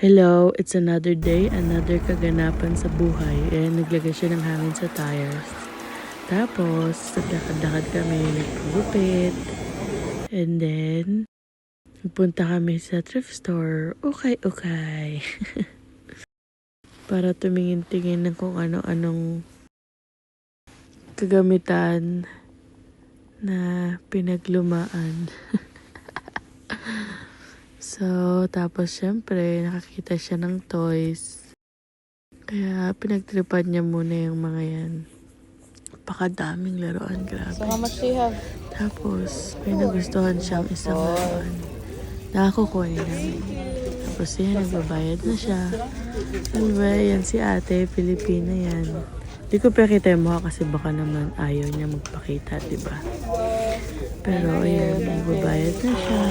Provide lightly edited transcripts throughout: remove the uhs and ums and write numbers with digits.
Hello, it's another day, another kaganapan sa buhay. Naglagay siya ng hangin sa tires. Tapos, naglakad-lakad kami, nagpagupit. And then, nagpunta kami sa thrift store. Okay. Para tumingin-tingin ng kung ano-anong kagamitan na pinaglumaan. So, tapos syempre, nakakita siya ng toys. Kaya pinagtripan niya muna yung mga yan. Napakadaming laruan, grabe. So how much do you have? Tapos, may nagustuhan siyang isang laruan. Nakakukunin namin. Tapos yan, nagbabayad na siya. Ano ba, yan si ate, Pilipina yan. Hindi ko pakita yung mukha kasi baka naman ayaw niya magpakita, diba? Pero ayan, nagbabayad na siya.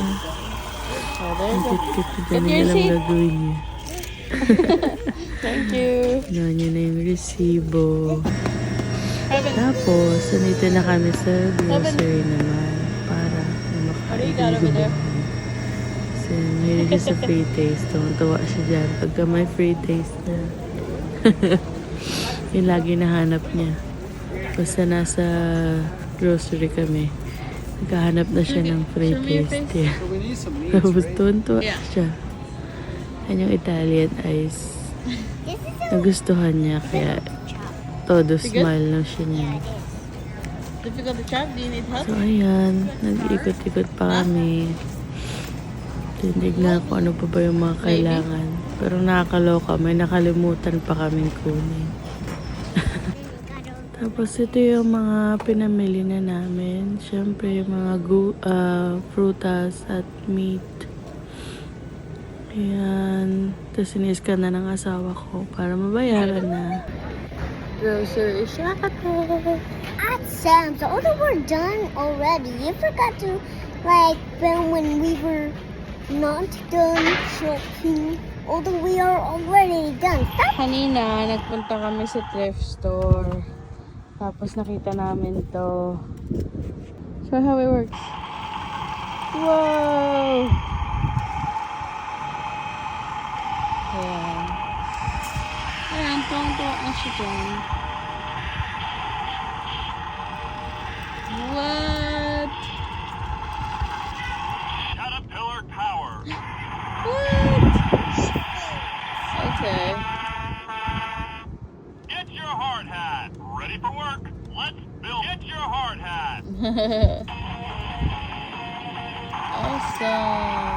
Ang kit-kit na ganun lang gagawin niya. Thank you. Gawin niya na yung resibo. Tapos, sanito na kami sa grocery naman para makaibigay. Kasi mahilig siya sa free taste. Tuwa siya dyan pagka may free taste na. Yung lagi nahanap niya. Basta nasa grocery kami. Naghahanap na siya ng free taste. Yeah. Tapos tuwan-tuwa siya. Yan yung Italian ice. Nagustuhan niya kaya todo smile lang siya niya. Difficult to chop? Do you need help? So ayan, nag-ikot-ikot pa kami. Tinignan ko ano pa ba yung mga kailangan. Pero nakakaloka, may nakalimutan pa kaming kunin. Tapos ito yung mga pinamili na namin. Siyempre yung mga frutas at meat. Ayan. Tapos siniskan na ng asawa ko para mabayaran na. Grocery shopping. At Sam's, although we're done already, you forgot to film when we were not done shopping. Although we are already done. Stop. Kanina, nagpunta kami sa thrift store. Tapos nakita namin to. Show how it works. Wow! Ayan. Ayan, tuwang-tuwa na siya dyan. What? Caterpillar Tower. What? Okay. Get your hard hat. Ready for work. Let's build. Get your hard hat. Awesome.